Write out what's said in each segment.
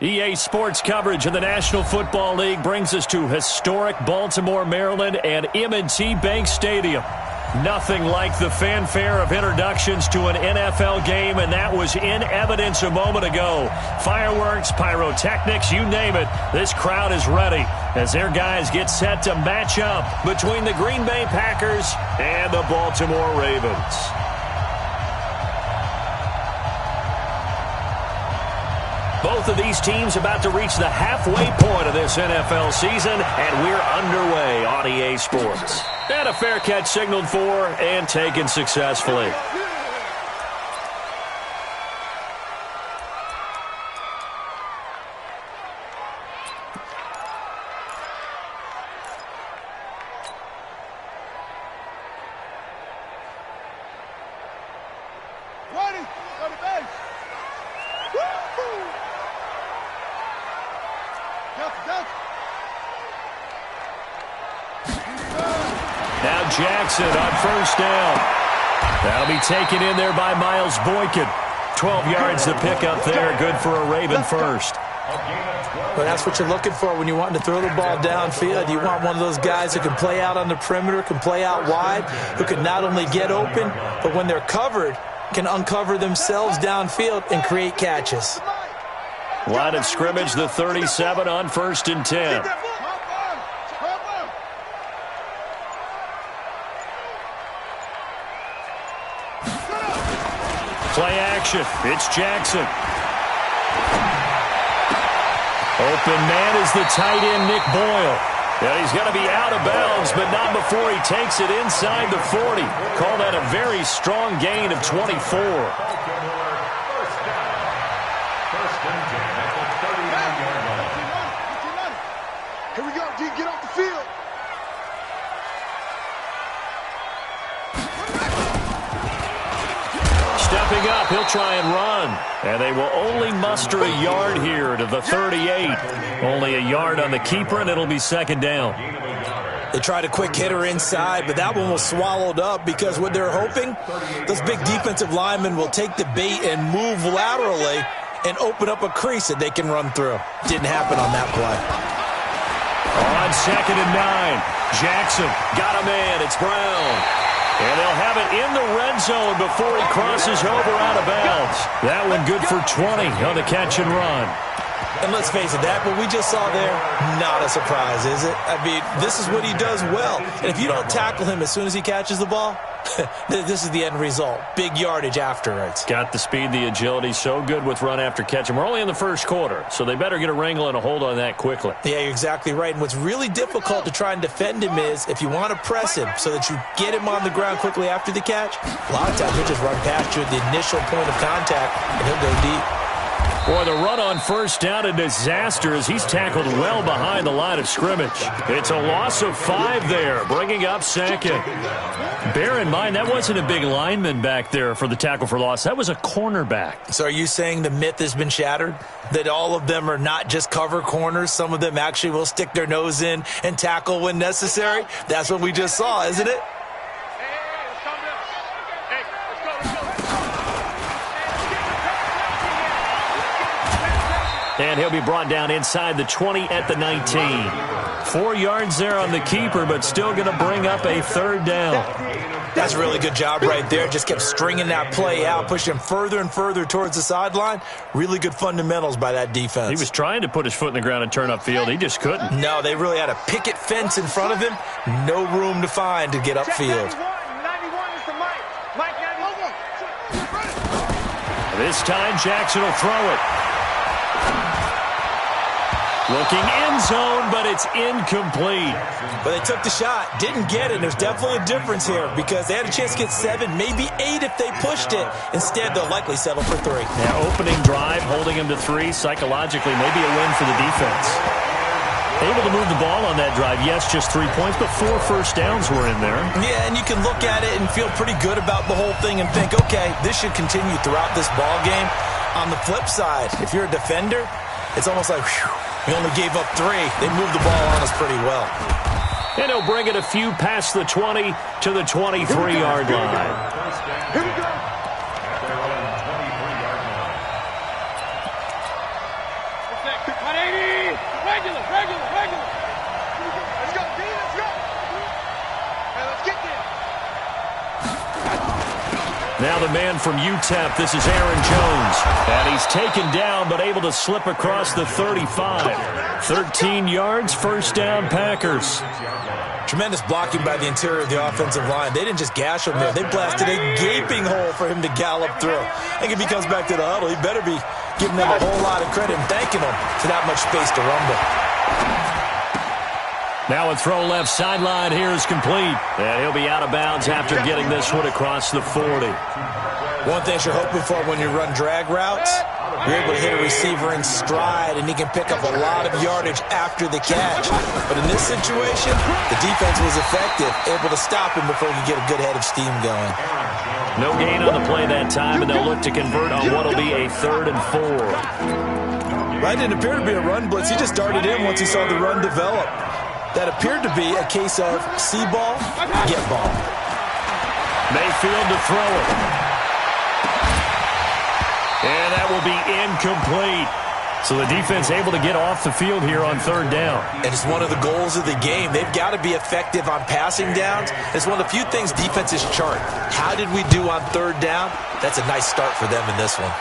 EA Sports coverage of the National Football League brings us to historic Baltimore, Maryland, and M&T Bank Stadium. Nothing like the fanfare of introductions to an NFL game, and that was in evidence a moment ago. Fireworks, pyrotechnics, you name it. This crowd is ready as their guys get set to match up between the Green Bay Packers and the Baltimore Ravens. Both of these teams about to reach the halfway point of this NFL season, and we're underway on EA Sports. And a fair catch signaled for and taken successfully. Now Jackson on first down. That'll be taken in there by Miles Boykin. 12 yards to pick up there. Good for a Raven first. Well, that's what you're looking for when you want to throw the ball downfield. You want one of those guys who can play out on the perimeter, can play out wide, who can not only get open, but when they're covered, can uncover themselves downfield and create catches. Line of scrimmage, the 37 on 1st and 10. Play action. It's Jackson. Open man is the tight end, Nick Boyle. And he's going to be out of bounds, but not before he takes it inside the 40. Call that a very strong gain of 24. Here we go, D. Get off the field. Stepping up, he'll try and run. And they will only muster a yard here to the 38. Only a yard on the keeper, and it'll be second down. They tried a quick hitter inside, but that one was swallowed up because what they're hoping, those big defensive linemen will take the bait and move laterally and open up a crease that they can run through. Didn't happen on that play. On 2nd and 9, Jackson got a man. It's Brown. And they'll have it in the red zone before he crosses over out of bounds. That one good for 20 on the catch and run. And let's face it, that what we just saw there, not a surprise, is it? I mean, this is what he does well. And if you don't tackle him as soon as he catches the ball, this is the end result. Big yardage afterwards. Got the speed, the agility, so good with run after catch. And we're only in the first quarter, so they better get a wrangle and a hold on that quickly. Yeah, you're exactly right. And what's really difficult to try and defend him is if you want to press him so that you get him on the ground quickly after the catch, a lot of times he'll just run past you at the initial point of contact, and he'll go deep. Boy, the run on first down, a disaster as he's tackled well behind the line of scrimmage. It's a loss of 5 there, bringing up second. Bear in mind, that wasn't a big lineman back there for the tackle for loss. That was a cornerback. So are you saying the myth has been shattered? That all of them are not just cover corners? Some of them actually will stick their nose in and tackle when necessary? That's what we just saw, isn't it? And he'll be brought down inside the 20 at the 19. 4 yards there on the keeper, but still going to bring up a third down. That's a really good job right there. Just kept stringing that play out, pushing him further and further towards the sideline. Really good fundamentals by that defense. He was trying to put his foot in the ground and turn upfield. He just couldn't. No, they really had a picket fence in front of him. No room to find to get upfield. 91 is the Mike. Mike 91. This time, Jackson will throw it. Looking end zone, but it's incomplete. But they took the shot, didn't get it. There's definitely a difference here because they had a chance to get 7, maybe 8 if they pushed it. Instead, they'll likely settle for 3. Now, opening drive, holding him to 3, psychologically, maybe a win for the defense. Able to move the ball on that drive. Yes, just 3 points, but 4 first downs were in there. Yeah, and you can look at it and feel pretty good about the whole thing and think, okay, this should continue throughout this ball game. On the flip side, if you're a defender, it's almost like, whew, we only gave up 3. They moved the ball on us pretty well. And he'll bring it a few past the 20 to the 23-yard line. Here we go. 180. Regular. Let's go, D. Let's go. Hey, let's get there. Now the man from UTEP, this is Aaron Jones. And he's taken down, but able to slip across the 35. 13 yards, first down, Packers. Tremendous blocking by the interior of the offensive line. They didn't just gash him there. They blasted a gaping hole for him to gallop through. I think if he comes back to the huddle, he better be giving them a whole lot of credit and thanking them for that much space to rumble. Now a throw left sideline here is complete. And he'll be out of bounds after getting this one across the 40. One thing you're hoping for when you run drag routes, you're able to hit a receiver in stride, and he can pick up a lot of yardage after the catch. But in this situation, the defense was effective, able to stop him before he could get a good head of steam going. No gain on the play that time, and they'll look to convert on what will be a 3rd and 4. That didn't appear to be a run blitz. He just started in once he saw the run develop. That appeared to be a case of see ball, get ball. Mayfield to throw it. And that will be incomplete. So the defense able to get off the field here on 3rd down. And it's one of the goals of the game. They've got to be effective on passing downs. It's one of the few things defenses chart. How did we do on 3rd down? That's a nice start for them in this one.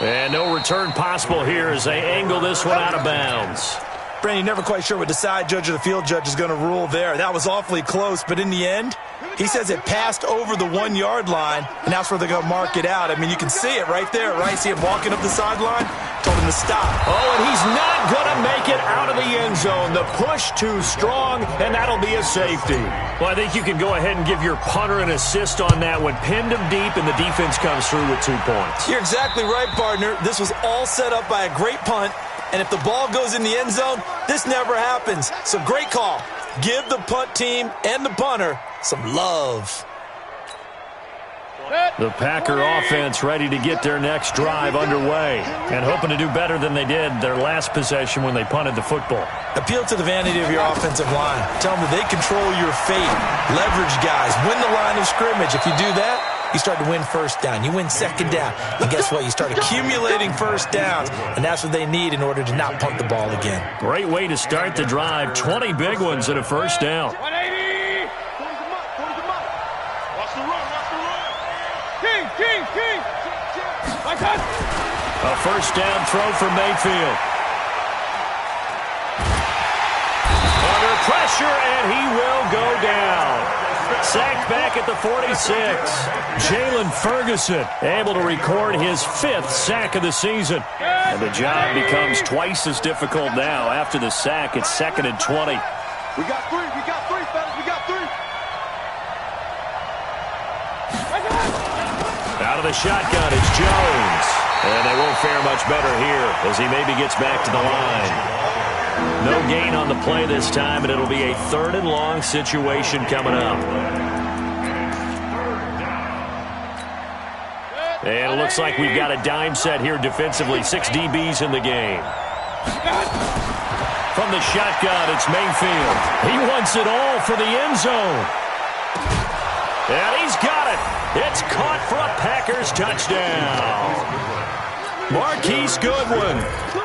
And no return possible here as they angle this one out of bounds. Brandon, you're never quite sure what the side judge or the field judge is going to rule there. That was awfully close, but in the end, he says it passed over the 1-yard line, and that's where they're going to mark it out. I mean, you can see it right there, right? See him walking up the sideline? Told him to stop. Oh, and he's not going to make it out of the end zone. The push too strong, and that'll be a safety. Well, I think you can go ahead and give your punter an assist on that one. Pinned him deep, and the defense comes through with 2 points. You're exactly right, partner. This was all set up by a great punt. And if the ball goes in the end zone, this never happens. So great call. Give the punt team and the punter some love. The Packer offense ready to get their next drive underway and hoping to do better than they did their last possession when they punted the football. Appeal to the vanity of your offensive line. Tell them that they control your fate. Leverage guys. Win the line of scrimmage. If you do that, you start to win 1st down. You win 2nd down. And guess what? You start accumulating 1st downs. And that's what they need in order to not punt the ball again. Great way to start the drive. 20 big ones at a 1st down. 180. Close them up. Watch the run. King. A 1st down throw for Mayfield. Under pressure, and he will go down. Sacked back at the 46. Jalen Ferguson able to record his 5th sack of the season. And the job becomes twice as difficult now. After the sack, it's 2nd and 20. We got 3, fellas. We got 3. Out of the shotgun, it's Jones. And they won't fare much better here as he maybe gets back to the line. No gain on the play this time, and it'll be a 3rd and long situation coming up. And it looks like we've got a dime set here defensively. 6 DBs in the game. From the shotgun, it's Mayfield. He wants it all for the end zone. And he's got it. It's caught for a Packers touchdown. Marquise Goodwin,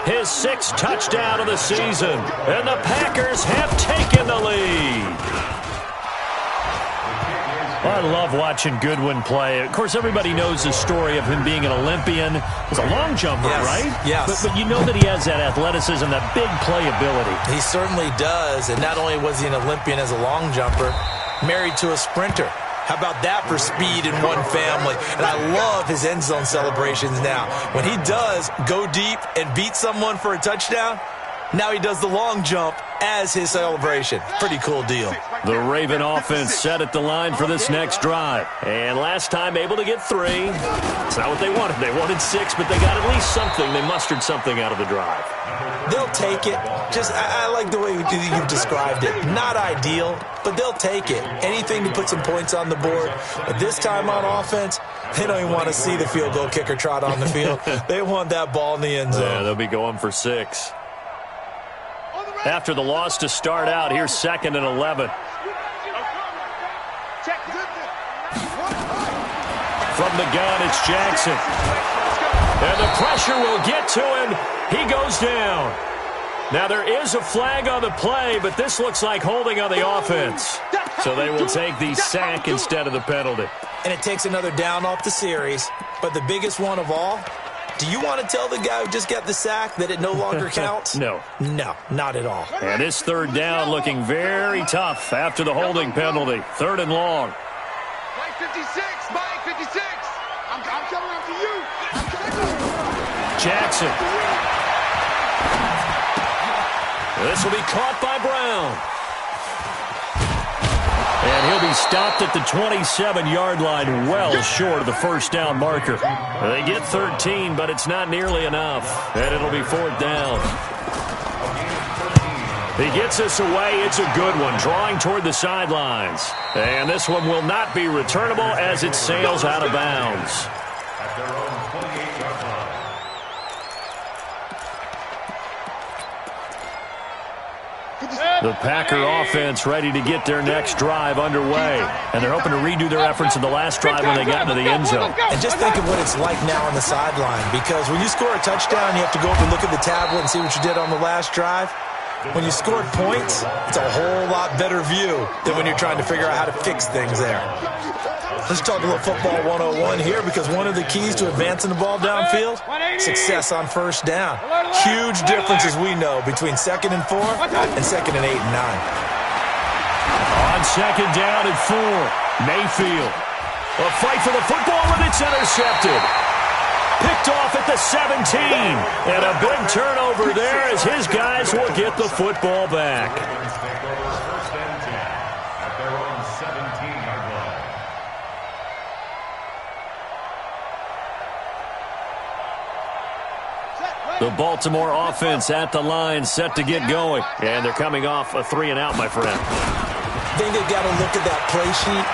his 6th touchdown of the season. And the Packers have taken the lead. I love watching Goodwin play. Of course, everybody knows the story of him being an Olympian. He's a long jumper, right? Yes. But you know that he has that athleticism, that big playability. He certainly does. And not only was he an Olympian as a long jumper, married to a sprinter. How about that for speed in one family? And I love his end zone celebrations now. When he does go deep and beat someone for a touchdown, now he does the long jump as his celebration. Pretty cool deal. The Raven offense set at the line for this next drive. And last time able to get 3. It's not what they wanted. They wanted 6, but they got at least something. They mustered something out of the drive. They'll take it. I like the way you've described it. Not ideal, but they'll take it. Anything to put some points on the board. But this time on offense, they don't even want to see the field goal kicker trot on the field. They want that ball in the end zone. Yeah, they'll be going for 6. After the loss to start out, here's 2nd and 11. From the gun, it's Jackson. And the pressure will get to him. He goes down. Now, there is a flag on the play, but this looks like holding on the offense. So they will take the sack instead of the penalty. And it takes another down off the series. But the biggest one of all, do you want to tell the guy who just got the sack that it no longer counts? No. No, not at all. And this third down looking very tough after the holding penalty. 3rd and long. Mike 56, Mike 56. I'm coming after you. Jackson. This will be caught by Brown. And he'll be stopped at the 27-yard line, well short of the first down marker. They get 13, but it's not nearly enough. And it'll be 4th down. He gets us away. It's a good one, drawing toward the sidelines. And this one will not be returnable as it sails out of bounds. The Packer offense ready to get their next drive underway. And they're hoping to redo their efforts in the last drive when they got into the end zone. And just think of what it's like now on the sideline. Because when you score a touchdown, you have to go up and look at the tablet and see what you did on the last drive. When you scored points, it's a whole lot better view than when you're trying to figure out how to fix things there. Let's talk a little football 101 here, because one of the keys to advancing the ball downfield, success on first down. Huge differences we know between 2nd and 4 and 2nd and 8 and 9. On 2nd down and 4, Mayfield. A fight for the football, and it's intercepted. Picked off at the 17. And a big turnover there as his guys will get the football back. The Baltimore offense at the line, set to get going. And they're coming off a 3-and-out, my friend. I think they've got to look at that play sheet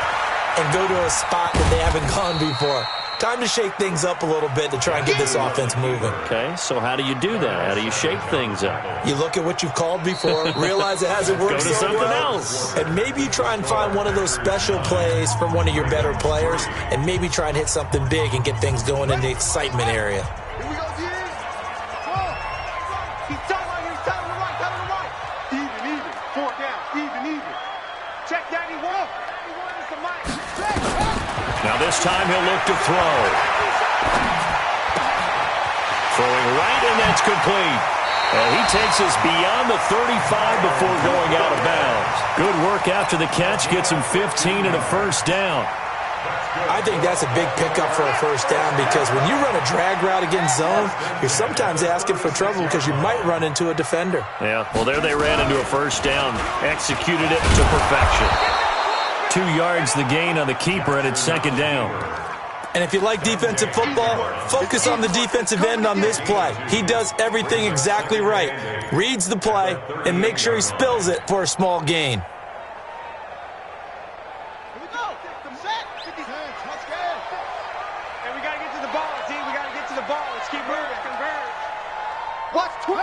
and go to a spot that they haven't gone before. Time to shake things up a little bit to try and get this offense moving. Okay, so how do you do that? How do you shake things up? You look at what you've called before, realize it hasn't worked Go to so something well, else. and maybe you try and find one of those special plays from one of your better players, and maybe try and hit something big and get things going in the excitement area. Here we go, G. He's tight right here. He's tight on the right. Tight on the right. Even. 4th down. Even. Check 91. 91 is the mic. Now this time he'll look to throw. Throwing right, and that's complete. And he takes us beyond the 35 before going out of bounds. Good work after the catch. Gets him 15 and a first down. I think that's a big pickup for a first down, because when you run a drag route against zone, you're sometimes asking for trouble because you might run into a defender. Yeah, well, there they ran into a first down. Executed it to perfection. 2 yards the gain on the keeper, and it's 2nd down. And if you like defensive football, focus on the defensive end on this play. He does everything exactly right. Reads the play and makes sure he spills it for a small gain. Here we go. Set. 56. Let's go. And we got to get to the ball, team. We got to get to the ball. Let's keep moving. Converge. Watch 20.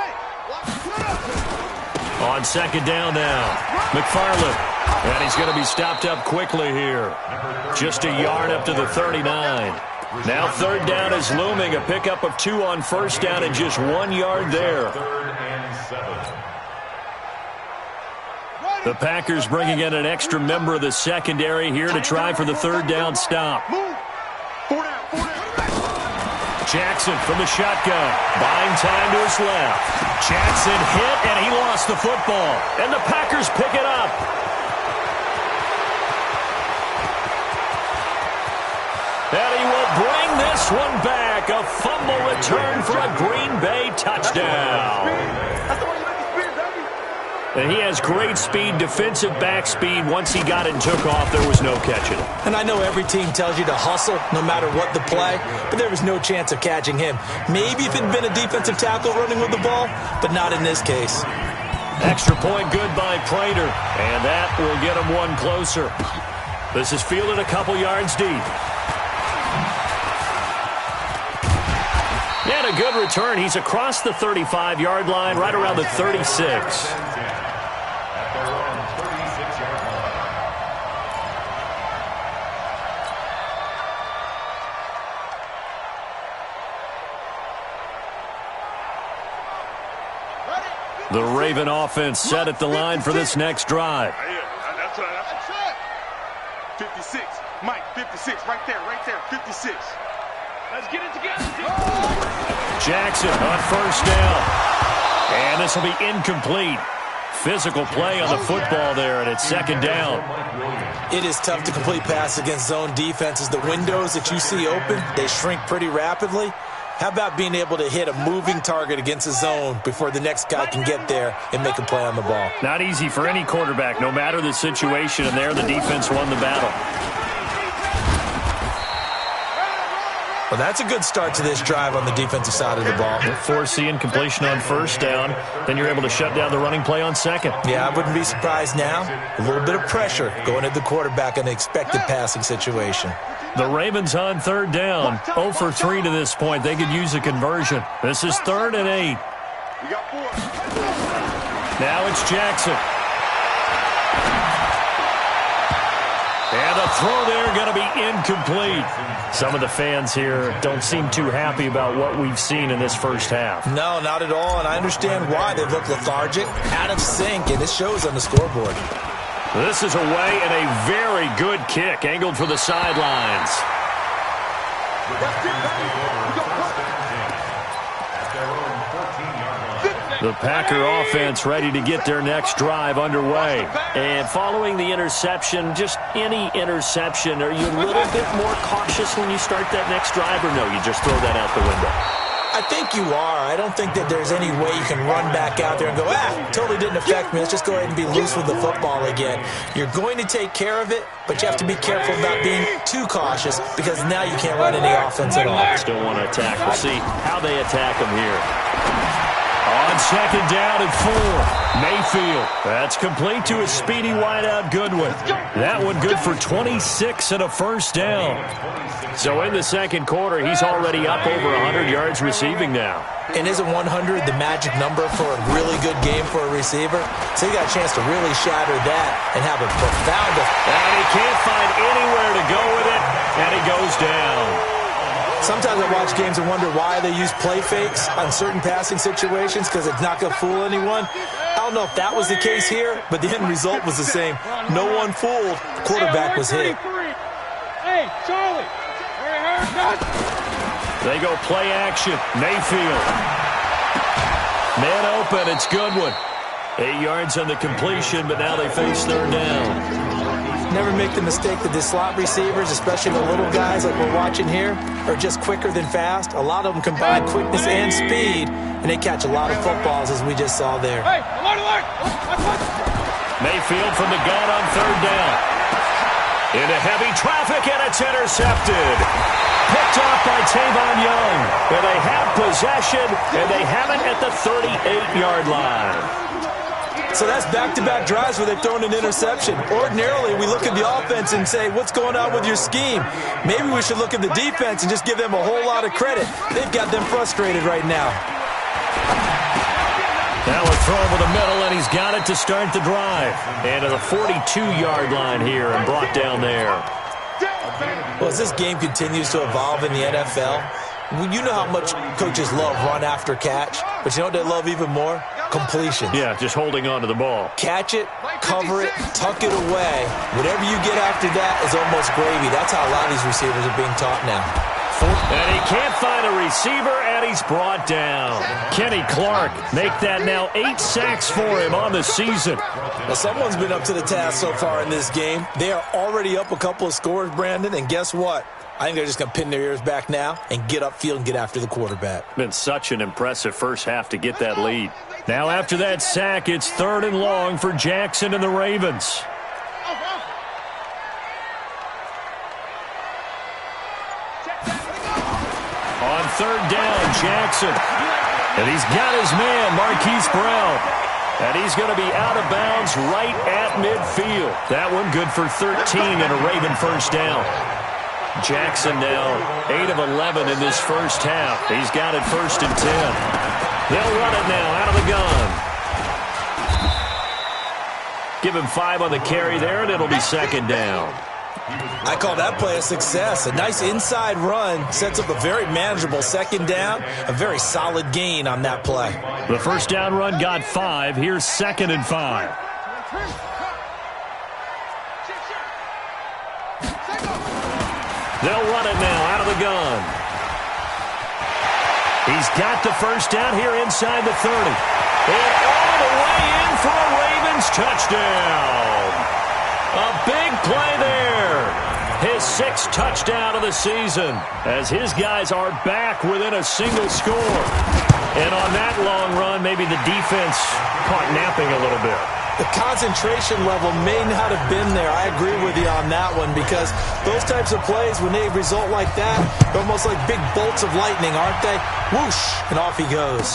Watch 20. On 2nd down now, McFarland. And he's going to be stopped up quickly here. Just a yard up to the 39. Now 3rd down is looming. A pickup of 2 on first down and just 1 yard there. The Packers bringing in an extra member of the secondary here to try for the 3rd down stop. Jackson from the shotgun. Buying time to his left. Jackson hit, and he lost the football. And the Packers pick it up. And he will bring this one back. A fumble return for a Green Bay touchdown. And he has great speed, defensive back speed. Once he got it and took off, there was no catching it. And I know every team tells you to hustle no matter what the play, but there was no chance of catching him. Maybe if it had been a defensive tackle running with the ball, but not in this case. Extra point good by Prater, and that will get him one closer. This is fielded a couple yards deep. And a good return. He's across the 35-yard line, right around the 36. The Raven offense set at the line for this next drive. That's right. 56. Mike, 56. Right there. 56. Let's get it together. Jackson on first down. And this will be incomplete. Physical play on the football there, and it's second down. It is tough to complete passes against zone defenses. The windows that you see open, they shrink pretty rapidly. How about being able to hit a moving target against a zone before the next guy can get there and make a play on the ball? Not easy for any quarterback, no matter the situation, and there the defense won the battle. Well, that's a good start to this drive on the defensive side of the ball. Force the incompletion on first down, then you're able to shut down the running play on second. Yeah, I wouldn't be surprised now. A little bit of pressure going at the quarterback in an expected passing situation. The Ravens on third down, 0 for 3 to this point. They could use a conversion. This is 3rd and 8. We got 4. Now it's Jackson. And the throw there going to be incomplete. Some of the fans here don't seem too happy about what we've seen in this first half. No, not at all, and I understand why. They look lethargic, out of sync, and it shows on the scoreboard. This is away and a very good kick, angled for the sidelines. The Packer offense ready to get their next drive underway. And following the interception, just any interception, are you a little bit more cautious when you start that next drive, or no, you just throw that out the window? I think you are. I don't think that there's any way you can run back out there and go, totally didn't affect me. Let's just go ahead and be loose with the football again. You're going to take care of it, but you have to be careful about being too cautious because now you can't run any offense at all. Still want to attack. We'll see how they attack them here. On second down and 4, Mayfield. That's complete to a speedy wideout Goodwin. That one good for 26 and a first down. So in the second quarter, he's already up over 100 yards receiving now. And isn't 100 the magic number for a really good game for a receiver? So he got a chance to really shatter that and have a profound effect. And he can't find anywhere to go with it, and he goes down. Sometimes I watch games and wonder why they use play fakes on certain passing situations because it's not going to fool anyone. I don't know if that was the case here, but the end result was the same. No one fooled. The quarterback was hit. Hey, Charlie. They go play action. Mayfield. Man open. It's Goodwin. 8 yards on the completion, but now they face third down. Never make the mistake that the slot receivers, especially the little guys like we're watching here, are just quicker than fast. A lot of them combine quickness and speed, and they catch a lot of footballs, as we just saw there. Hey, Mayfield from the gun on third down. Into heavy traffic, and it's intercepted. Picked off by Tavon Young. And they have possession, and they have it at the 38-yard line. So that's back-to-back drives where they've thrown an interception. Ordinarily, we look at the offense and say, what's going on with your scheme? Maybe we should look at the defense and just give them a whole lot of credit. They've got them frustrated right now. Now a throw over the middle, and he's got it to start the drive. And to the 42-yard line here and brought down there. Well, as this game continues to evolve in the NFL, you know how much coaches love run after catch, but you know what they love even more? Completion. Yeah, just holding on to the ball. Catch it, cover it, tuck it away. Whatever you get after that is almost gravy. That's how a lot of these receivers are being taught now. And he can't find a receiver, and he's brought down. Kenny Clark make that now 8 sacks for him on the season. Well, someone's been up to the task so far in this game. They are already up a couple of scores, Brandon, and guess what? I think they're just going to pin their ears back now and get upfield and get after the quarterback. Been such an impressive first half to get that lead. Now after that sack, it's 3rd and long for Jackson and the Ravens. On 3rd down, Jackson. And he's got his man, Marquise Brown. And he's going to be out of bounds right at midfield. That one good for 13 and a Raven first down. Jackson now 8 of 11 in this first half. He's got it 1st and 10. They'll run it now out of the gun. Give him 5 on the carry there, and it'll be 2nd down. I call that play a success. A nice inside run sets up a very manageable second down, a very solid gain on that play. The first down run got 5. Here's 2nd and 5. They'll run it now out of the gun. He's got the first down here inside the 30. And all the way in for a Ravens touchdown. A big play there. His 6th touchdown of the season as his guys are back within a single score. And on that long run, maybe the defense caught napping a little bit. The concentration level may not have been there. I agree with you on that one because those types of plays, when they result like that, they're almost like big bolts of lightning, aren't they? Whoosh, and off he goes.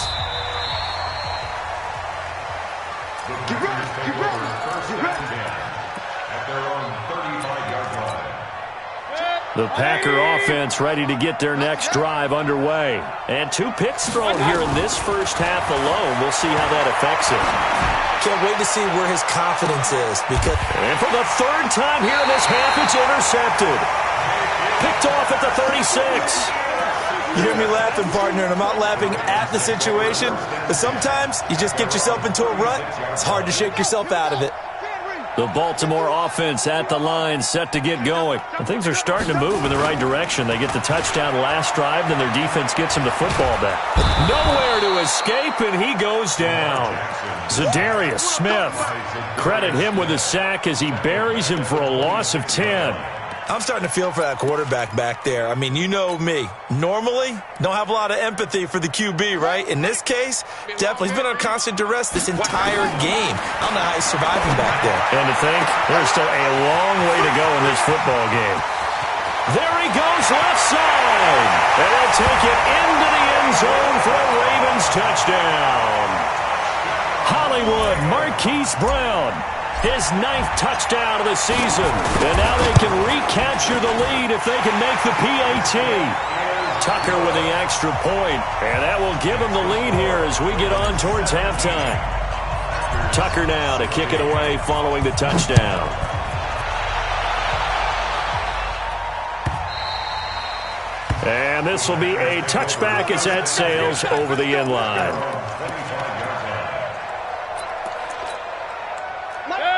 Get ready, get ready, get ready. At their own 35-yard line. The Packer offense ready to get their next drive underway. And 2 picks thrown here in this first half alone. We'll see how that affects it. Can't wait to see where his confidence is. And for the 3rd time here in this half, it's intercepted. Picked off at the 36. You hear me laughing, partner, and I'm not laughing at the situation, but sometimes you just get yourself into a rut. It's hard to shake yourself out of it. The Baltimore offense at the line, set to get going. And things are starting to move in the right direction. They get the touchdown last drive, then their defense gets them the football back. Nowhere to escape, and he goes down. Zadarius Smith. Credit him with a sack as he buries him for a loss of 10. I'm starting to feel for that quarterback back there. I mean, you know me. Normally, don't have a lot of empathy for the QB, right? In this case, definitely. He's been under constant duress this entire game. I don't know how he's surviving back there. And to think, there's still a long way to go in this football game. There he goes left side. And they'll take it into the end zone for a Ravens touchdown. Hollywood Marquise Brown. His 9th touchdown of the season. And now they can recapture the lead if they can make the PAT. Tucker with the extra point. And that will give them the lead here as we get on towards halftime. Tucker now to kick it away following the touchdown. And this will be a touchback as that sails over the end line.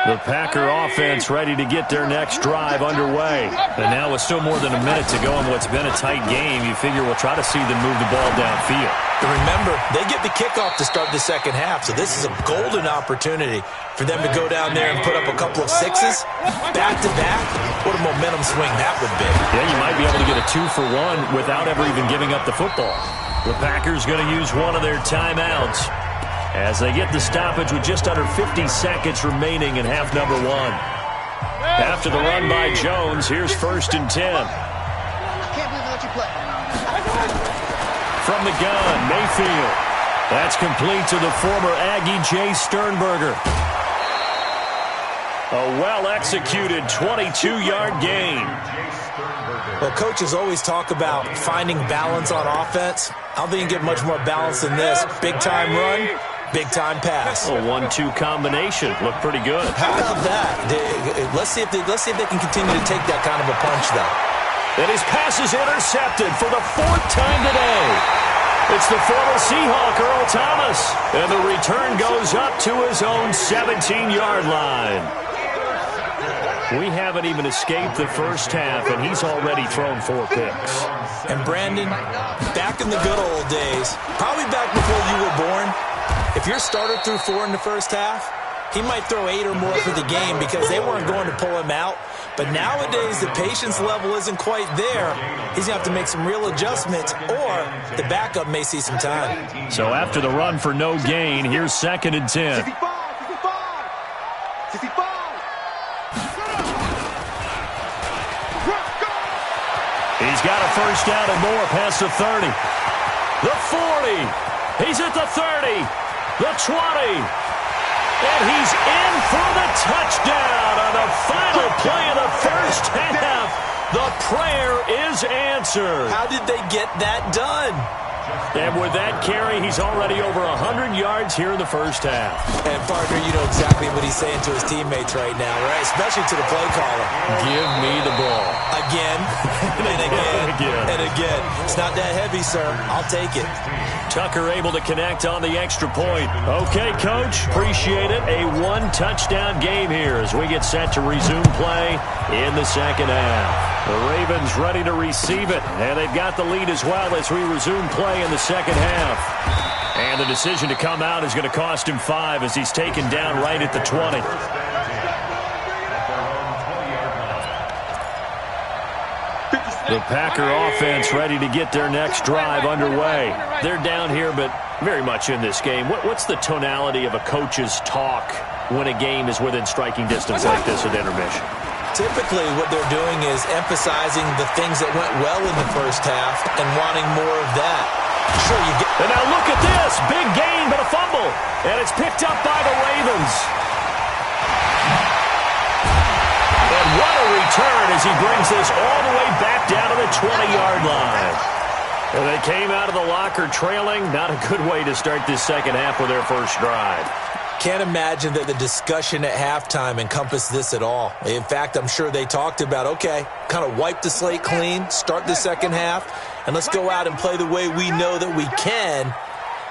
The Packer offense ready to get their next drive underway. And now with still more than a minute to go in what's been a tight game, you figure we'll try to see them move the ball downfield. And remember, they get the kickoff to start the second half, so this is a golden opportunity for them to go down there and put up a couple of 6s back-to-back. What a momentum swing that would be. Yeah, you might be able to get a 2-for-1 without ever even giving up the football. The Packers going to use one of their timeouts as they get the stoppage with just under 50 seconds remaining in half number 1. After the run by Jones, here's 1st and 10. I can't believe I let you play. From the gun, Mayfield. That's complete to the former Aggie Jay Sternberger. A well-executed 22-yard gain. Well, coaches always talk about finding balance on offense. I don't think you can get much more balance than this. Big-time run, big-time pass. A 1-2 combination. Looked pretty good. How about that? Let's see if they can continue to take that kind of a punch, though. And his pass is intercepted for the 4th time today. It's the former Seahawk, Earl Thomas. And the return goes up to his own 17-yard line. We haven't even escaped the first half, and he's already thrown 4 picks. And Brandon, back in the good old days, probably back before you were born, if your starter threw 4 in the first half, he might throw 8 or more for the game because they weren't going to pull him out. But nowadays, the patience level isn't quite there. He's going to have to make some real adjustments, or the backup may see some time. So after the run for no gain, here's 2nd and 10. 65, 65. He's got a first down and more past the 30. The 40. He's at the 30. The 20. And he's in for the touchdown on the final play of the first half. The prayer is answered. How did they get that done? And with that carry, he's already over 100 yards here in the first half. And, partner, you know exactly what he's saying to his teammates right now, right? Especially to the play caller. Give me the ball. Again, and again, and again. It's not that heavy, sir. I'll take it. Tucker able to connect on the extra point. Okay, Coach, appreciate it. A one-touchdown game here as we get set to resume play in the second half. The Ravens ready to receive it, and they've got the lead as well as we resume play in the second half. And the decision to come out is going to cost him 5 as he's taken down right at the 20. The Packer offense ready to get their next drive underway. They're down here, but very much in this game. What's the tonality of a coach's talk when a game is within striking distance like this at intermission? Typically, what they're doing is emphasizing the things that went well in the first half and wanting more of that. Sure, you get. And now look at this. Big gain, but a fumble. And it's picked up by the Ravens. And what a return as he brings this all the way back down to the 20-yard line. And they came out of the locker trailing. Not a good way to start this second half with their first drive. Can't imagine that the discussion at halftime encompassed this at all. In fact, I'm sure they talked about, okay, kind of wipe the slate clean, start the second half, and let's go out and play the way we know that we can.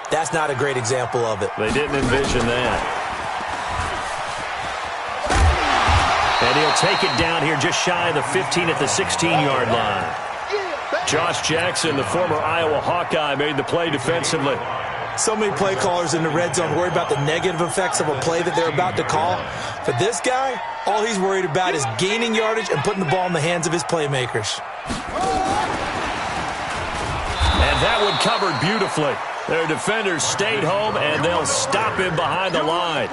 That's not a great example of it. They didn't envision that. And he'll take it down here just shy of the 15 at the 16-yard line. Josh Jackson, the former Iowa Hawkeye, made the play defensively. So many play callers in the red zone worry about the negative effects of a play that they're about to call. For this guy, all he's worried about is gaining yardage and putting the ball in the hands of his playmakers. And that one covered beautifully. Their defenders stayed home, and they'll stop him behind the line.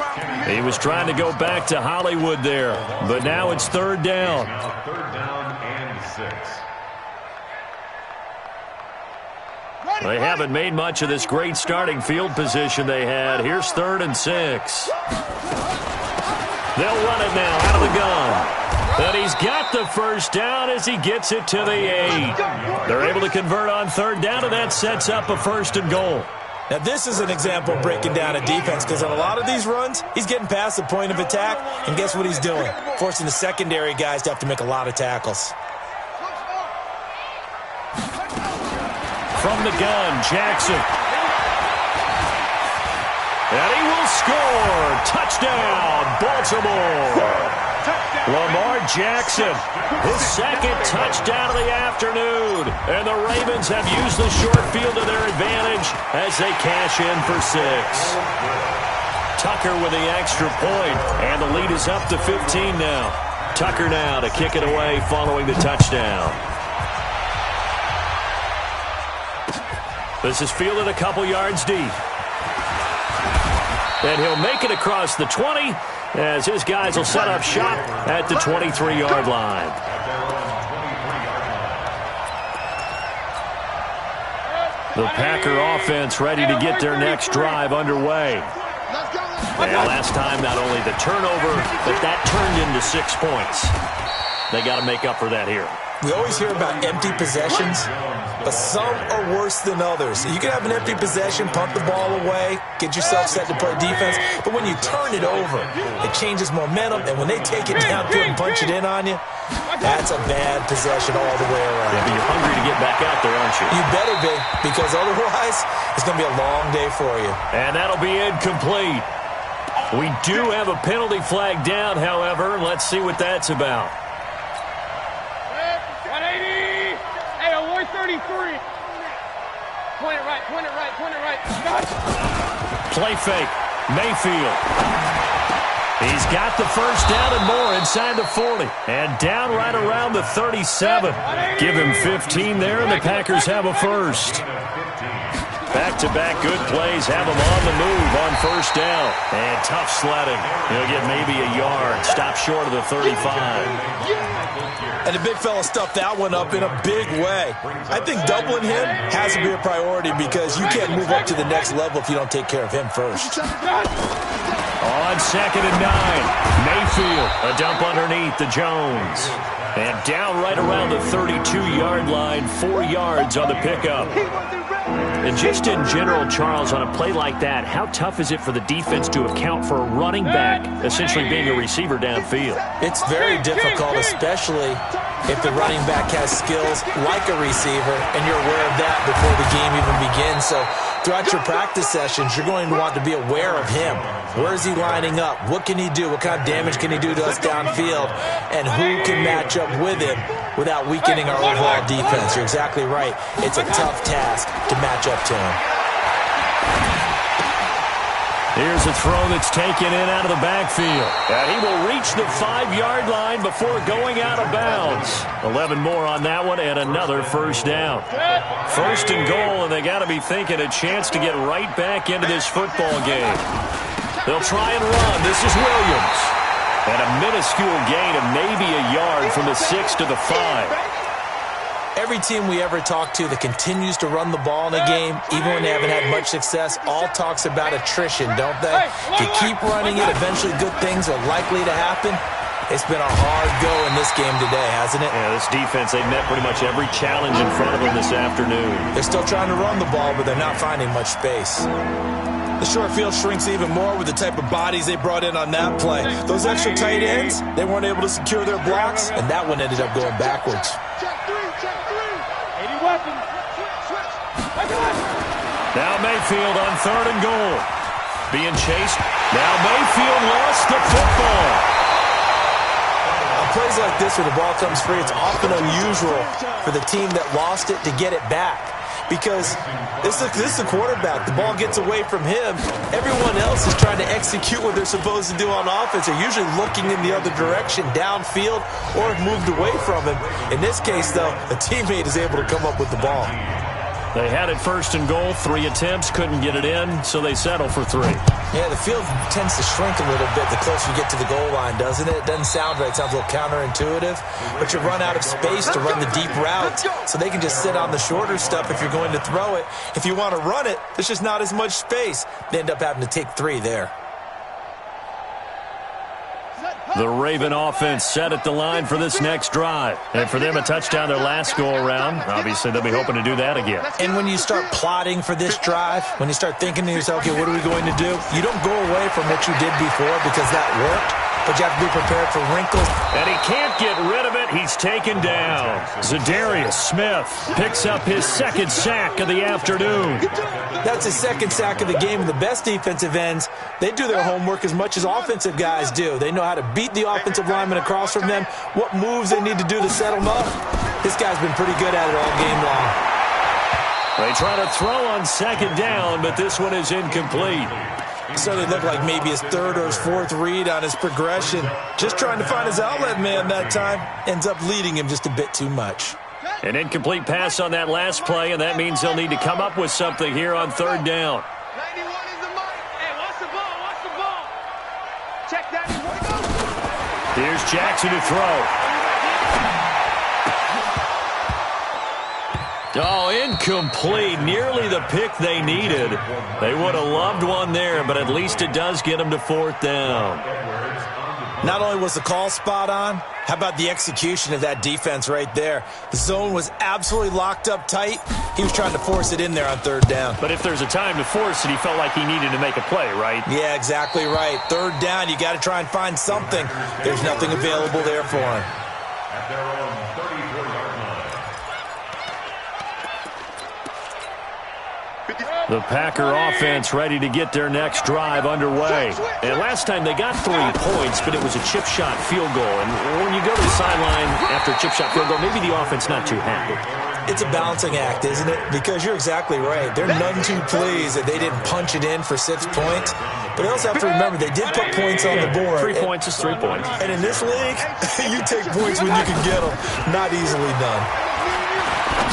He was trying to go back to Hollywood there, but now it's third down. Third down and 6. They haven't made much of this great starting field position they had. Here's 3rd and 6. They'll run it now out of the gun. And he's got the first down as he gets it to the 8. They're able to convert on 3rd down, and that sets up a 1st and goal. Now, this is an example of breaking down a defense because on a lot of these runs, he's getting past the point of attack, and guess what he's doing? Forcing the secondary guys to have to make a lot of tackles. From the gun, Jackson. And he will score. Touchdown, Baltimore. Lamar Jackson, his second touchdown of the afternoon. And the Ravens have used the short field to their advantage as they cash in for 6. Tucker with the extra point, and the lead is up to 15 now. Tucker now to kick it away following the touchdown. This is fielded a couple yards deep. And he'll make it across the 20 as his guys will set up shop at the 23-yard line. The Packer offense ready to get their next drive underway. And last time, not only the turnover, but that turned into 6 points. They got to make up for that here. We always hear about empty possessions, but some are worse than others. You can have an empty possession, punt the ball away, get yourself set to play defense, but when you turn it over, it changes momentum, and when they take it downfield and punch it in on you, that's a bad possession all the way around. Yeah, but you're hungry to get back out there, aren't you? You better be, because otherwise, it's going to be a long day for you. And that'll be incomplete. We do have a penalty flag down, however. Let's see what that's about. 33. Point it right, point it right, point it right. Play fake. Mayfield. He's got the first down and more inside the 40. And down right around the 37. Give him 15 there, and the Packers have a first. Back-to-back good plays have him on the move on first down. And tough sledding. He'll get maybe a yard. Stop short of the 35. And the big fella stuffed that one up in a big way. I think doubling him has to be a priority because you can't move up to the next level if you don't take care of him first. On 2nd and 9, Mayfield, a dump underneath to Jones. And down right around the 32-yard line, 4 yards on the pickup. And just in general, Charles, on a play like that, how tough is it for the defense to account for a running back essentially being a receiver downfield? It's very difficult, especially if the running back has skills like a receiver, and you're aware of that before the game even begins. So throughout your practice sessions, you're going to want to be aware of him. Where is he lining up? What can he do? What kind of damage can he do to us downfield? And who can match up with him without weakening our overall defense? You're exactly right. It's a tough task to match up to him. Here's a throw that's taken in out of the backfield. And he will reach the 5-yard line before going out of bounds. 11 more on that one and another first down. First and goal, and they got to be thinking a chance to get right back into this football game. They'll try and run. This is Williams. And a minuscule gain of maybe a yard from the 6 to the 5. Every team we ever talk to that continues to run the ball in a game, even when they haven't had much success, all talks about attrition, don't they? If you keep running it, eventually good things are likely to happen. It's been a hard go in this game today, hasn't it? Yeah, this defense, they've met pretty much every challenge in front of them this afternoon. They're still trying to run the ball, but they're not finding much space. The short field shrinks even more with the type of bodies they brought in on that play. Those extra tight ends, they weren't able to secure their blocks, and that one ended up going backwards. Now Mayfield on 3rd and goal. Being chased. Now Mayfield lost the football. On plays like this where the ball comes free, it's often unusual for the team that lost it to get it back. Because this is the quarterback. The ball gets away from him. Everyone else is trying to execute what they're supposed to do on offense. They're usually looking in the other direction, downfield, or have moved away from him. In this case, though, a teammate is able to come up with the ball. They had it 1st and goal, 3 attempts, couldn't get it in, so they settle for 3. Yeah, the field tends to shrink a little bit the closer you get to the goal line, doesn't it? It doesn't sound right. It sounds a little counterintuitive. But you run out of space to run the deep route, so they can just sit on the shorter stuff if you're going to throw it. If you want to run it, there's just not as much space. They end up having to take 3 there. The Raven offense set at the line for this next drive. And for them, a touchdown their last go-around. Obviously, they'll be hoping to do that again. And when you start plotting for this drive, when you start thinking to yourself, okay, what are we going to do? You don't go away from what you did before because that worked. But you have to be prepared for wrinkles. And he can't get rid of it. He's taken down. Zadarius Smith picks up his 2nd sack of the afternoon. That's his 2nd sack of the game. And the best defensive ends, they do their homework as much as offensive guys do. They know how to beat the offensive lineman across from them, what moves they need to do to set them up. This guy's been pretty good at it all game long. They try to throw on 2nd down, but this one is incomplete. Certainly looked like maybe his 3rd or his 4th read on his progression. Just trying to find his outlet man that time. Ends up leading him just a bit too much. An incomplete pass on that last play, and that means they'll need to come up with something here on 3rd down. 91 is the mark. Hey, watch the ball, watch the ball. Check that. Here's Jackson to throw. Oh, incomplete. Nearly the pick they needed. They would have loved one there, but at least it does get them to 4th down. Not only was the call spot on, how about the execution of that defense right there? The zone was absolutely locked up tight. He was trying to force it in there on 3rd down. But if there's a time to force it, he felt like he needed to make a play, right? Yeah, exactly right. 3rd down, you got to try and find something. There's nothing available there for him. At their own 34-yard line. The Packer offense ready to get their next drive underway. And last time they got 3 points, but it was a chip shot field goal. And when you go to the sideline after a chip shot field goal, maybe the offense not too happy. It's a balancing act, isn't it? Because you're exactly right. They're none too pleased that they didn't punch it in for 6 points. But you also have to remember, they did put points on the board. 3 points is 3 points. And in this league, you take points when you can get them. Not easily done.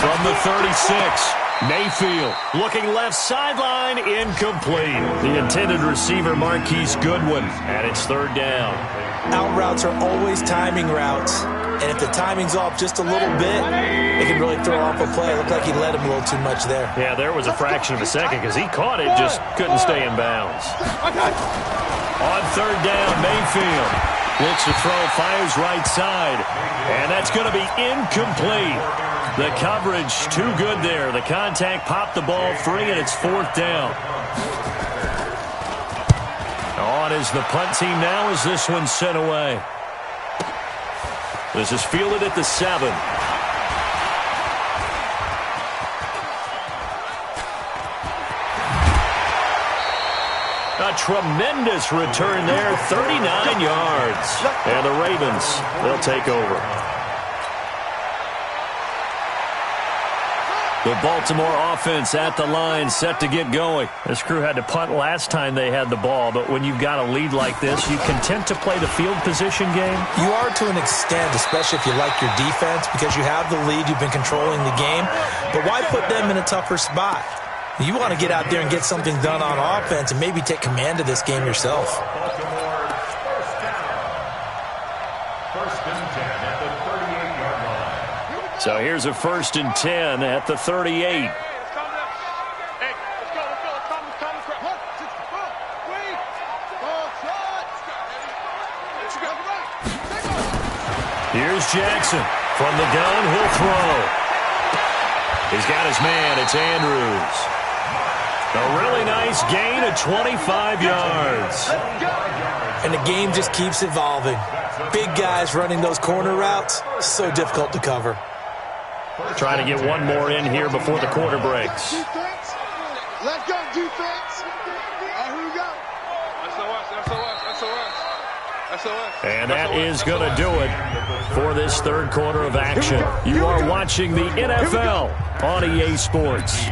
From the 36, Mayfield looking left sideline, incomplete. The intended receiver, Marquise Goodwin, and it's 3rd down. Out routes are always timing routes. And if the timing's off just a little bit, it can really throw off a play. It looked like he led him a little too much there. Yeah, there was a fraction of a second because he caught it, just couldn't stay in bounds. On 3rd down, Mayfield looks to throw, fires right side. And that's going to be incomplete. The coverage too good there. The contact popped the ball free, and it's 4th down. On is the punt team now as this one's sent away. This is fielded at the 7. A tremendous return there, 39 yards. And the Ravens, they'll take over. The Baltimore offense at the line, set to get going. This crew had to punt last time they had the ball, but when you've got a lead like this, you content to play the field position game? You are to an extent, especially if you like your defense, because you have the lead, you've been controlling the game. But why put them in a tougher spot? You want to get out there and get something done on offense and maybe take command of this game yourself. So here's a 1st and 10 at the 38. Here's Jackson. From the gun, he'll throw. He's got his man. It's Andrews. A really nice gain of 25 yards. And the game just keeps evolving. Big guys running those corner routes, so difficult to cover. Trying to get one more in here before the quarter breaks. Defense. Let's go, defense. Here we go. SOS. And that is going to do it for this 3rd quarter of action. You are watching the NFL on EA Sports.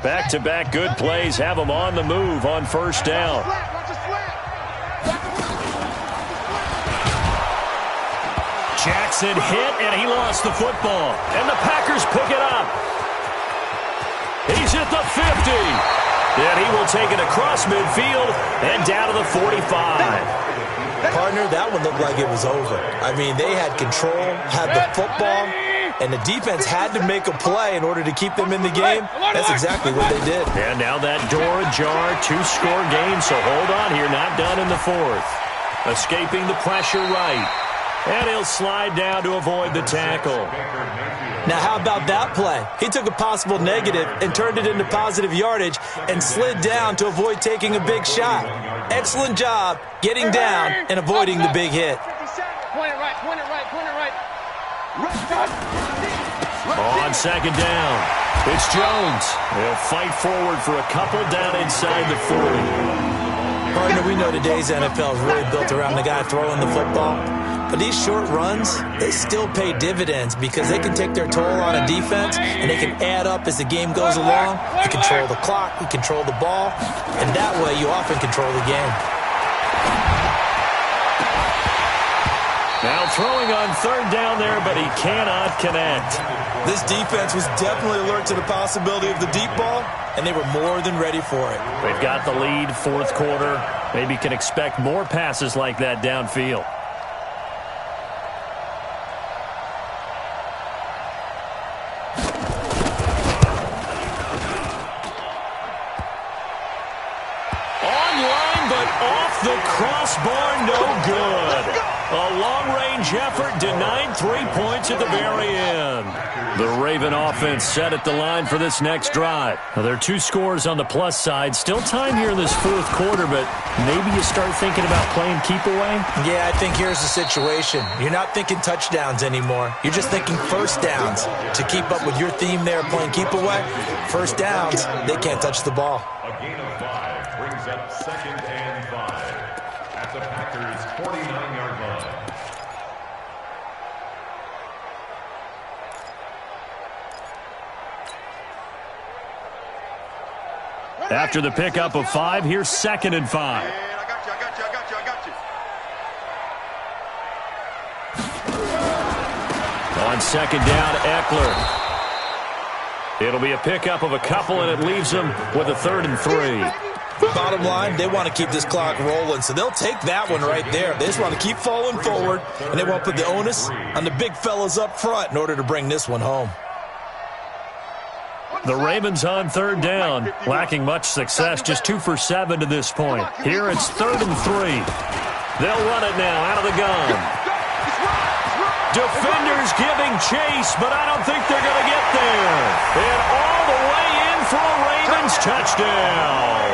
Back-to-back good plays have them on the move on 1st down. Jackson hit, and he lost the football. And the Packers pick it up. He's at the 50. And he will take it across midfield and down to the 45. Partner, that one looked like it was over. I mean, they had control, had the football, and the defense had to make a play in order to keep them in the game. That's exactly what they did. And now that door ajar, 2-score game, so hold on here, not done in the 4th. Escaping the pressure right. And he'll slide down to avoid the tackle. Now, how about that play? He took a possible negative and turned it into positive yardage and slid down to avoid taking a big shot. Excellent job getting down and avoiding the big hit. Point it right. On 2nd down, it's Jones. He'll fight forward for a couple down inside the 40. Partner, we know today's NFL is really built around the guy throwing the football. But these short runs, they still pay dividends because they can take their toll on a defense and they can add up as the game goes along. You control the clock, you control the ball, and that way you often control the game. Now throwing on 3rd down there, but he cannot connect. This defense was definitely alert to the possibility of the deep ball, and they were more than ready for it. They've got the lead, 4th quarter. Maybe can expect more passes like that downfield. Online, but off the crossbar, no good. A long-range effort denied 3 points at the very end. The Raven offense set at the line for this next drive. Now, there are 2 scores on the plus side. Still time here in this 4th quarter, but maybe you start thinking about playing keep away? Yeah, I think here's the situation. You're not thinking touchdowns anymore. You're just thinking 1st downs. To keep up with your theme there playing keep away, 1st downs, they can't touch the ball. A gain of 5 brings up 2nd and 5 at the Packers' 49-yard line. After the pickup of 5, here's 2nd and 5. I got you. On 2nd down, Eckler. It'll be a pickup of a couple, and it leaves them with a 3rd and 3. Bottom line, they want to keep this clock rolling, so they'll take that one right there. They just want to keep falling forward, and they want to put the onus on the big fellas up front in order to bring this one home. The Ravens on third down, lacking much success, just 2 for 7 to this point. Here it's 3rd and 3. They'll run it now out of the gun. Defenders giving chase, but I don't think they're going to get there. And all the way in for a Ravens touchdown.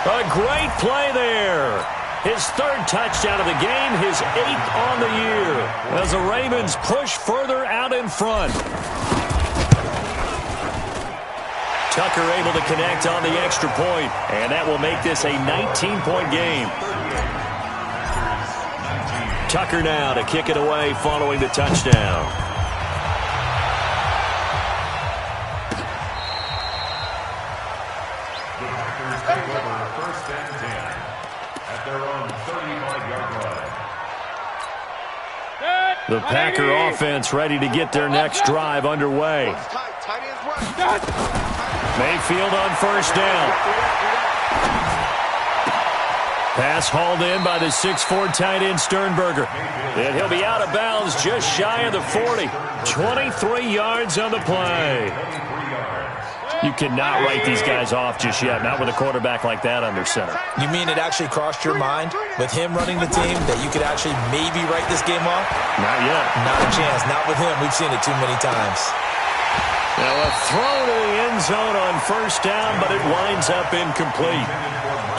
A great play there. His 3rd touchdown of the game, his 8th on the year, as the Ravens push further out in front. Tucker able to connect on the extra point, and that will make this a 19-point game. Tucker now to kick it away following the touchdown. The Packers take over 1st and 10 at their own 35-yard line. The Packer offense ready to get their next drive underway. Mayfield on 1st down. Pass hauled in by the 6'4" tight end Sternberger. And he'll be out of bounds just shy of the 40. 23 yards on the play. You cannot write these guys off just yet, not with a quarterback like that under center. You mean it actually crossed your mind with him running the team that you could actually maybe write this game off? Not yet. Not a chance. Not with him. We've seen it too many times. Now a throw to the end zone on 1st down, but it winds up incomplete.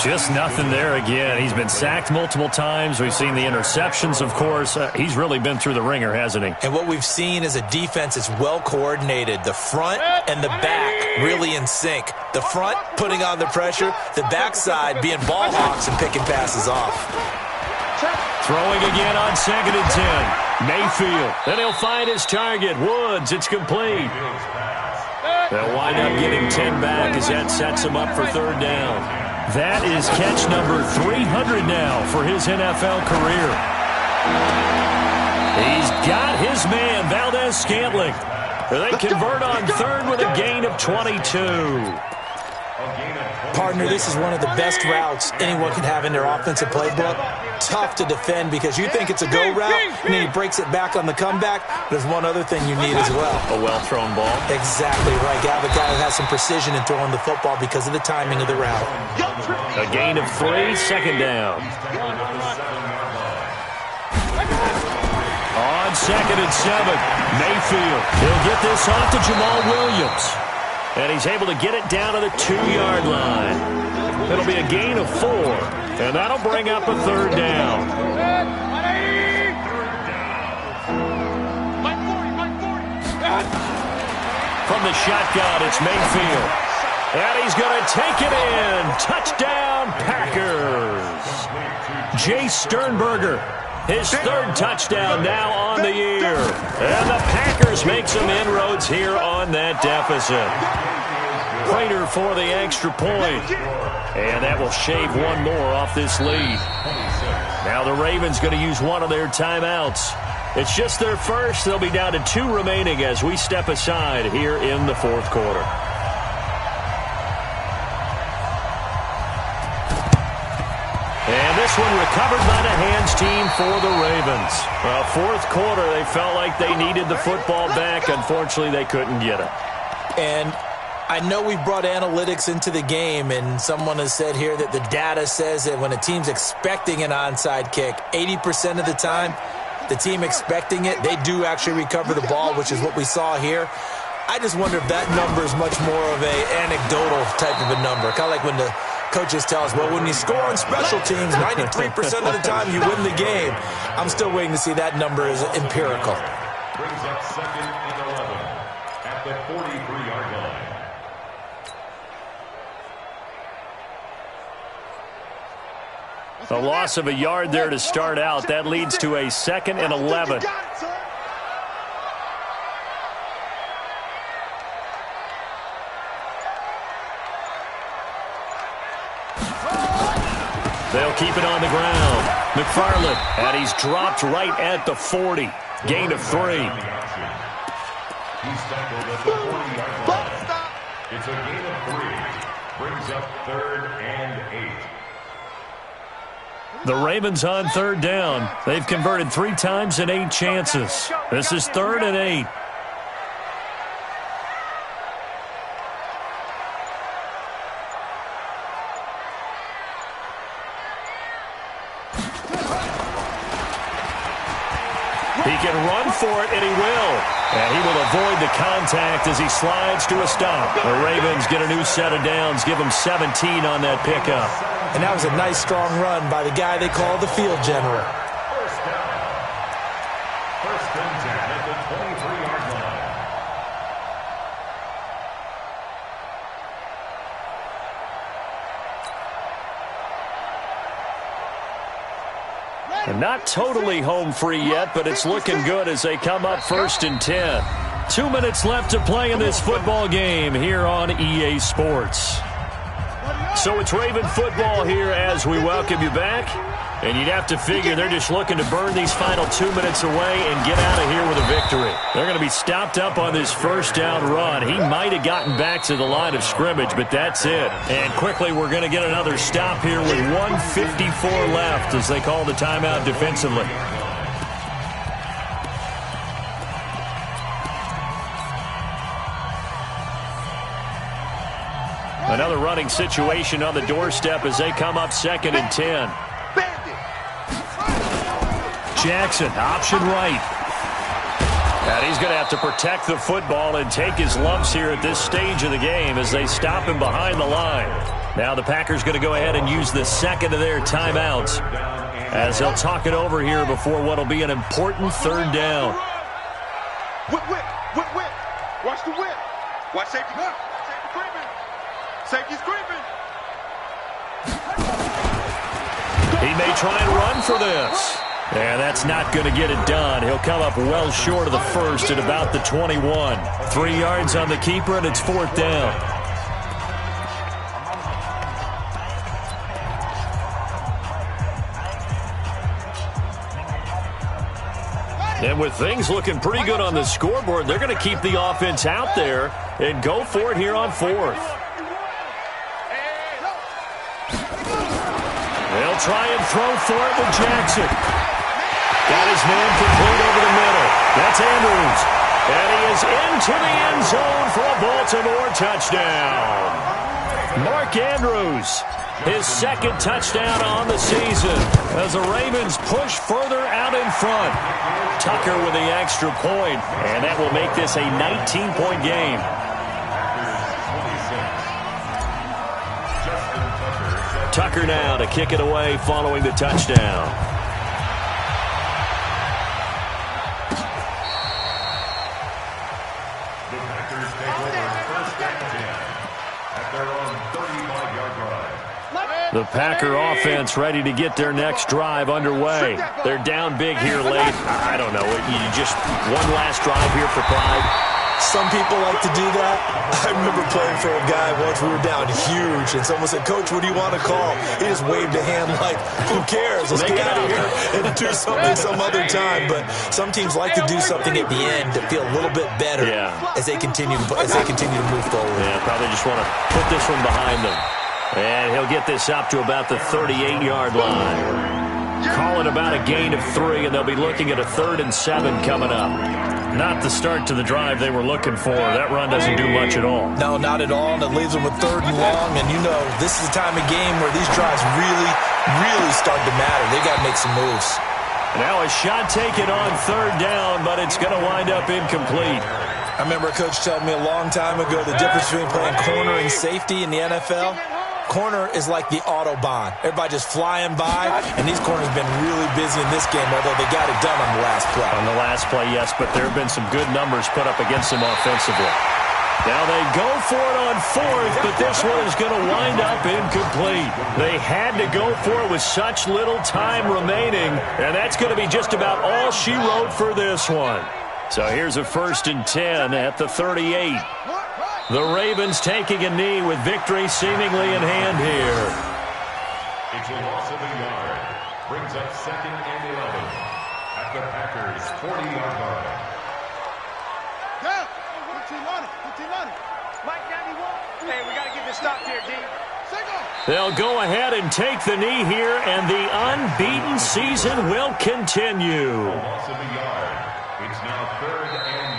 Just nothing there again. He's been sacked multiple times. We've seen the interceptions, of course. He's really been through the ringer, hasn't he? And what we've seen is a defense that's well coordinated. The front and the back really in sync. The front putting on the pressure, the backside being ball hawks and picking passes off. Throwing again on 2nd and 10. Mayfield. Then he'll find his target. Woods. It's complete. They'll wind up getting 10 back as that sets him up for 3rd down. That is catch number 300 now for his NFL career. He's got his man, Valdez-Scantling. They convert on 3rd with a gain of 22. Partner, this is one of the best routes anyone can have in their offensive playbook. Tough to defend because you think it's a go route, and then he breaks it back on the comeback. There's one other thing you need as well. A well-thrown ball. Exactly right. Got the guy who has some precision in throwing the football because of the timing of the route. A gain of 3, 2nd down. On 2nd and 7, Mayfield. He'll get this off to Jamal Williams. And he's able to get it down to the 2-yard line. It'll be a gain of 4, and that'll bring up a 3rd down. From the shotgun, it's Mayfield. And he's going to take it in. Touchdown, Packers. Jay Sternberger, his 3rd touchdown now on the year. And the Packers make some inroads here on that deficit. Prater for the extra point. And that will shave one more off this lead. Now the Ravens going to use one of their timeouts. It's just their first. They'll be down to 2 remaining as we step aside here in the 4th quarter. And this one recovered by the hands team for the Ravens. Well, 4th quarter, they felt like they needed the football back. Unfortunately, they couldn't get it. And I know we've brought analytics into the game, and someone has said here that the data says that when a team's expecting an onside kick, 80% of the time, the team expecting it, they do actually recover the ball, which is what we saw here. I just wonder if that number is much more of a anecdotal type of a number. Kind of like when the coaches tell us, well, when you score on special teams, 93% of the time you win the game. I'm still waiting to see that number is empirical. Brings up 2nd and 11 at the 43-yard line. A loss of a yard there to start out. That leads to a 2nd and 11. They'll keep it on the ground. McFarland, and he's dropped right at the 40. Gain of 3. He's tackled at the 40-yard line. It's a gain of 3. Brings up 3rd and 8. The Ravens on third down. They've converted 3 times in 8 chances. This is 3rd and 8. He can run for it, and he will. And he will avoid the contact as he slides to a stop. The Ravens get a new set of downs, give him 17 on that pickup. And that was a nice, strong run by the guy they call the field general. First down. First and 10 at the 23-yard line. And not totally home free yet, but it's looking good as they come up 1st and 10. 2 minutes left to play in this football game here on EA Sports. So it's Raven football here as we welcome you back. And you'd have to figure they're just looking to burn these final 2 minutes away and get out of here with a victory. They're going to be stopped up on this first down run. He might have gotten back to the line of scrimmage, but that's it. And quickly we're going to get another stop here with 1:54 left as they call the timeout defensively. Another running situation on the doorstep as they come up 2nd and 10. Jackson, option right. And he's going to have to protect the football and take his lumps here at this stage of the game as they stop him behind the line. Now the Packers going to go ahead and use the second of their timeouts as they'll talk it over here before what will be an important 3rd down. Whip. Watch the whip. Watch safety. Safety creeping. Safety's creeping. He may try and run for this. And that's not going to get it done. He'll come up well short of the first at about the 21. 3 yards on the keeper, and it's 4th down. And with things looking pretty good on the scoreboard, they're going to keep the offense out there and go for it here on 4th. They'll try and throw for it with Jackson. Got his man complete over the middle. That's Andrews. And he is into the end zone for a Baltimore touchdown. Mark Andrews, his 2nd touchdown on the season as the Ravens push further out in front. Tucker with the extra point, and that will make this a 19-point game. Tucker now to kick it away following the touchdown. The Packers take over 1st and 10 at their own 35-yard line. The Packer offense ready to get their next drive underway. They're down big here late. I don't know. You just one last drive here for pride. Some people like to do that. I remember playing for a guy once. We were down huge, and someone said, "Coach, what do you want to call?" He just waved a hand like, "Who cares? Let's get out of here and do something some other time." But some teams like to do something at the end to feel a little bit better as they continue to move forward. Yeah, probably just want to put this one behind them. And he'll get this up to about the 38-yard line. Call it about a gain of 3, and they'll be looking at a 3rd and 7 coming up. Not the start to the drive they were looking for. That run doesn't do much at all. No, not at all, and it leaves them with 3rd and long. And you know, this is the time of game where these drives really start to matter. They got to make some moves. Now a shot taken on 3rd down, but it's going to wind up incomplete. I remember a coach telling me a long time ago the difference between playing corner and safety in the NFL. Corner is like the Autobahn. Everybody just flying by, and these corners have been really busy in this game, although they got it done on the last play. On the last play, yes, but there have been some good numbers put up against them offensively. Now they go for it on 4th, but this one is going to wind up incomplete. They had to go for it with such little time remaining, and that's going to be just about all she wrote for this one. So here's a 1st and 10 at the 38. The Ravens taking a knee with victory seemingly in hand here. It's a loss of a yard. Brings up 2nd and 11 at the Packers' 40-yard line. Down. Put team on it. Mike 91. Hey, we got to get this stop here, D. They'll go ahead and take the knee here, and the unbeaten season will continue. Loss of a yard. It's now 3rd and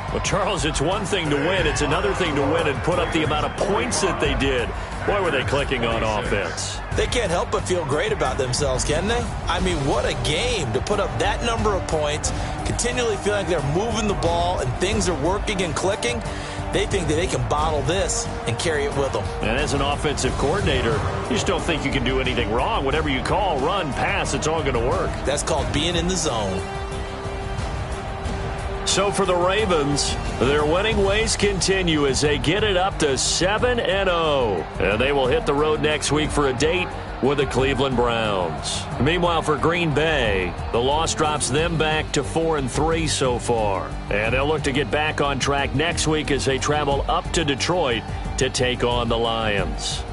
13. Well, Charles, it's one thing to win. It's another thing to win and put up the amount of points that they did. Boy, were they clicking on offense. They can't help but feel great about themselves, can they? I mean, what a game to put up that number of points, continually feel like they're moving the ball and things are working and clicking. They think that they can bottle this and carry it with them. And as an offensive coordinator, you just don't think you can do anything wrong. Whatever you call, run, pass, it's all going to work. That's called being in the zone. So for the Ravens, their winning ways continue as they get it up to 7-0. And they will hit the road next week for a date with the Cleveland Browns. Meanwhile, for Green Bay, the loss drops them back to 4-3 so far. And they'll look to get back on track next week as they travel up to Detroit to take on the Lions.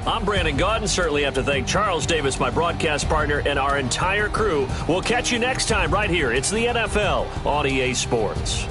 I'm Brandon Gaudin. Certainly have to thank Charles Davis, my broadcast partner, and our entire crew. We'll catch you next time right here. It's the NFL on EA Sports.